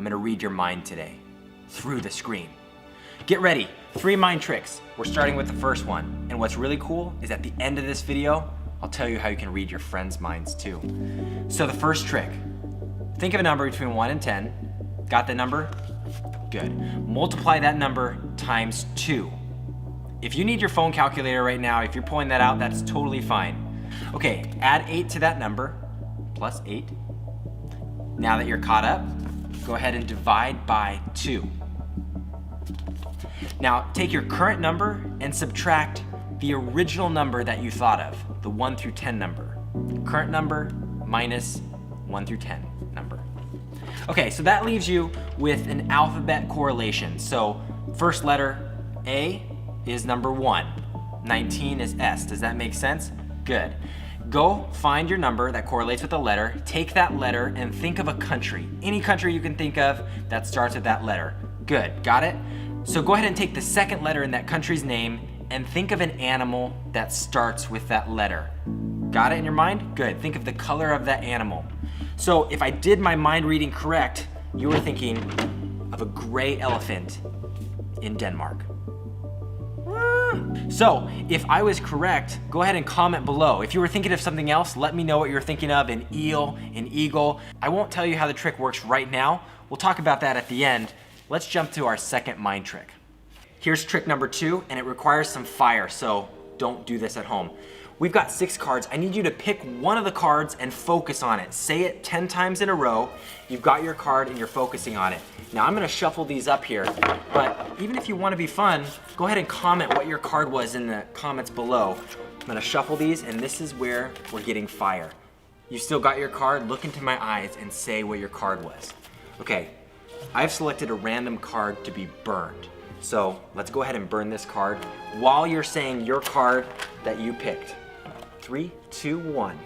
I'm gonna read your mind today, through the screen. Get ready, 3 mind tricks. We're starting with the first one. And what's really cool is at the end of this video, I'll tell you how you can read your friends' minds too. So the first trick, think of a number between 1 and 10. Got the number? Good. Multiply that number times 2. If you need your phone calculator right now, if you're pulling that out, that's totally fine. Okay, add 8 to that number, plus 8. Now that you're caught up, go ahead and divide by 2. Now take your current number and subtract the original number that you thought of, the 1 through 10 number. Current number minus 1 through 10 number. Okay, so that leaves you with an alphabet correlation. So first letter A is number 1, 19 is S. Does that make sense? Good. Go find your number that correlates with a letter, take that letter and think of a country. Any country you can think of that starts with that letter. Good, got it? So go ahead and take the second letter in that country's name and think of an animal that starts with that letter. Got it in your mind? Good, think of the color of that animal. So if I did my mind reading correct, you were thinking of a gray elephant in Denmark. So if I was correct, go ahead and comment below. If you were thinking of something else, let me know what you're thinking of, an eel, an eagle. I won't tell you how the trick works right now. We'll talk about that at the end. Let's jump to our second mind trick. Here's trick number 2, and it requires some fire, so don't do this at home. We've got 6 cards. I need you to pick one of the cards and focus on it. Say it 10 times in a row. You've got your card and you're focusing on it. Now I'm gonna shuffle these up here, but even if you wanna be fun, go ahead and comment what your card was in the comments below. I'm gonna shuffle these, and this is where we're getting fire. You still got your card? Look into my eyes and say what your card was. Okay, I've selected a random card to be burned. So let's go ahead and burn this card while you're saying your card that you picked. 3, 2, 1.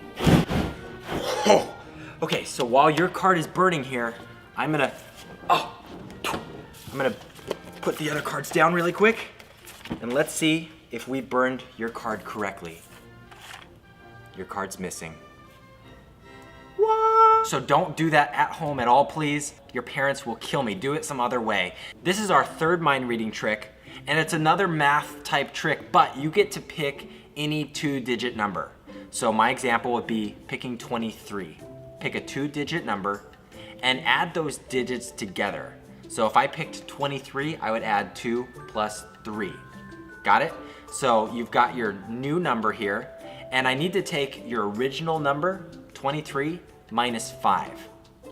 Oh. Okay, so while your card is burning here, I'm gonna put the other cards down really quick, and let's see if we burned your card correctly. Your card's missing. What? So don't do that at home at all, please. Your parents will kill me. Do it some other way. This is our third mind reading trick, and it's another math type trick, but you get to pick any 2-digit number. So my example would be picking 23. Pick a 2-digit number and add those digits together. So if I picked 23, I would add 2 plus 3. Got it? So you've got your new number here, and I need to take your original number, 23, minus 5.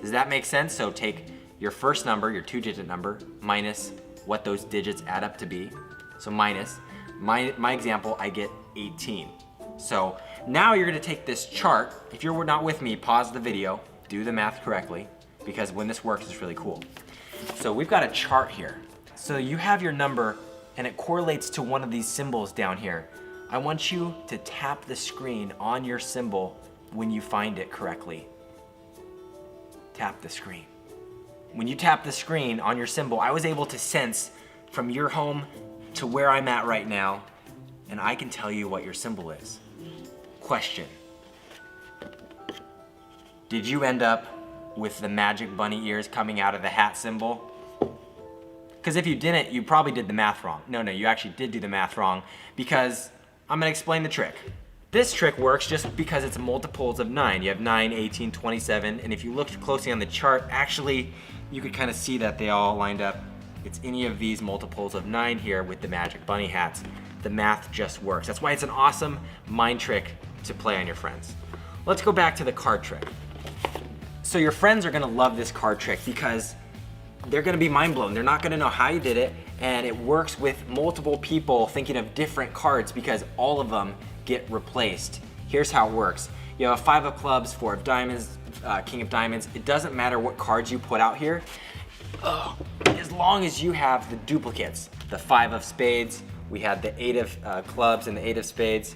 Does that make sense? So take your first number, your 2-digit number, minus what those digits add up to be. So minus, my example, I get 18. So now you're gonna take this chart. If you're not with me, pause the video, do the math correctly, because when this works, it's really cool. So we've got a chart here. So you have your number and it correlates to one of these symbols down here. I want you to tap the screen on your symbol when you find it correctly. Tap the screen. When you tap the screen on your symbol, I was able to sense from your home to where I'm at right now, and I can tell you what your symbol is. Question. Did you end up with the magic bunny ears coming out of the hat symbol? Because if you didn't, you probably did the math wrong. No, you actually did do the math wrong, because I'm gonna explain the trick. This trick works just because it's multiples of 9. You have 9, 18, 27, and if you looked closely on the chart, actually, you could kind of see that they all lined up. It's any of these multiples of 9 here with the magic bunny hats. The math just works. That's why it's an awesome mind trick to play on your friends. Let's go back to the card trick. So your friends are gonna love this card trick because they're gonna be mind blown. They're not gonna know how you did it, and it works with multiple people thinking of different cards because all of them get replaced. Here's how it works. You have a 5 of clubs, 4 of diamonds, king of diamonds. It doesn't matter what cards you put out here, as long as you have the duplicates. The 5 of spades, we had the 8 of clubs and the 8 of spades.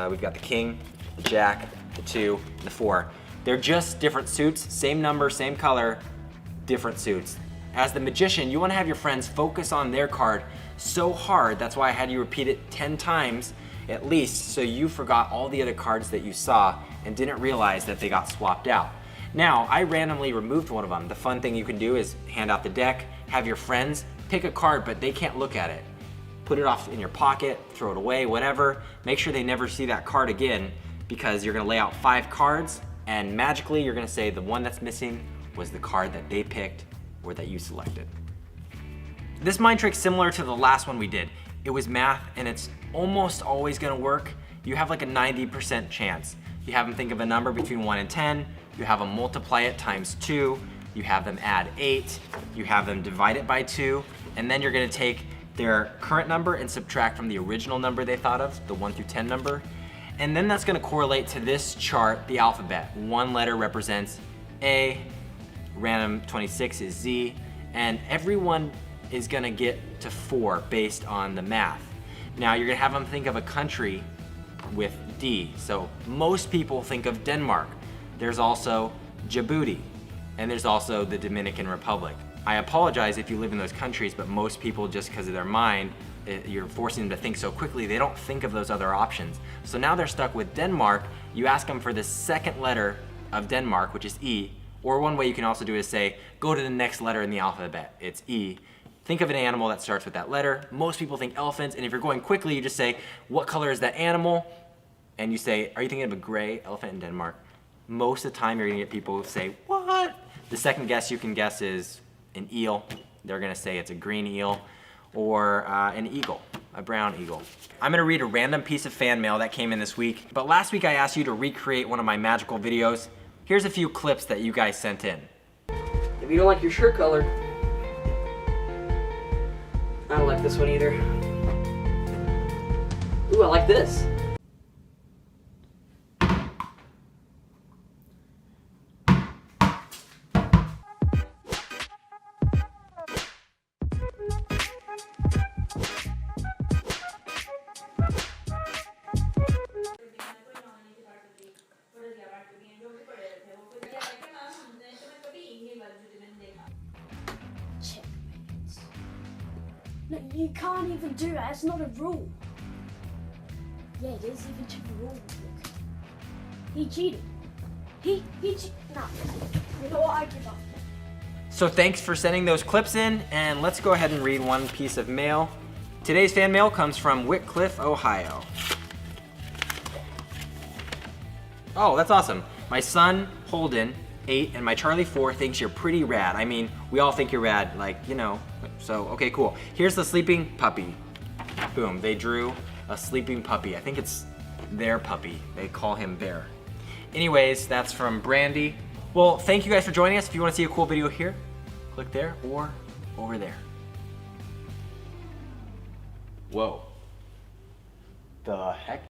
We've got the king, the jack, the 2, and the 4. They're just different suits, same number, same color, different suits. As the magician, you wanna have your friends focus on their card so hard, that's why I had you repeat it 10 times at least, so you forgot all the other cards that you saw and didn't realize that they got swapped out. Now, I randomly removed one of them. The fun thing you can do is hand out the deck, have your friends pick a card, but they can't look at it. Put it off in your pocket, throw it away, whatever. Make sure they never see that card again, because you're gonna lay out 5 cards, and magically you're gonna say the one that's missing was the card that they picked or that you selected. This mind trick's similar to the last one we did. It was math, and it's almost always gonna work. You have like a 90% chance. You have them think of a number between 1 and 10, you have them multiply it times 2, you have them add 8, you have them divide it by 2, and then you're gonna take their current number and subtract from the original number they thought of, the 1 through 10 number. And then that's gonna correlate to this chart, the alphabet. One letter represents A, random 26 is Z, and everyone is gonna get to 4 based on the math. Now you're gonna have them think of a country with D. So most people think of Denmark. There's also Djibouti, and there's also the Dominican Republic. I apologize if you live in those countries, but most people, just because of their mind, you're forcing them to think so quickly, they don't think of those other options. So now they're stuck with Denmark. You ask them for the second letter of Denmark, which is E, or one way you can also do is say, go to the next letter in the alphabet, it's E. Think of an animal that starts with that letter. Most people think elephants, and if you're going quickly, you just say, what color is that animal? And you say, are you thinking of a gray elephant in Denmark? Most of the time, you're gonna get people who say, what? The second guess you can guess is an eel. They're gonna say it's a green eel, or an eagle, a brown eagle. I'm gonna read a random piece of fan mail that came in this week, but last week I asked you to recreate one of my magical videos. Here's a few clips that you guys sent in. If you don't like your shirt color, I don't like this one either. Ooh, I like this. No, you can't even do that. It's not a rule. Yeah, it is. Even to the rule book. He cheated. He cheated. No. You know what? I give up. So thanks for sending those clips in, and let's go ahead and read one piece of mail. Today's fan mail comes from Whitcliffe, Ohio. Oh, that's awesome. My son, Holden, 8, and my Charlie, 4, thinks you're pretty rad. I mean, we all think you're rad, like, you know. So, okay, cool. Here's the sleeping puppy. Boom, they drew a sleeping puppy. I think it's their puppy. They call him Bear. Anyways, that's from Brandy. Well, thank you guys for joining us. If you want to see a cool video here, click there or over there. Whoa. The heck?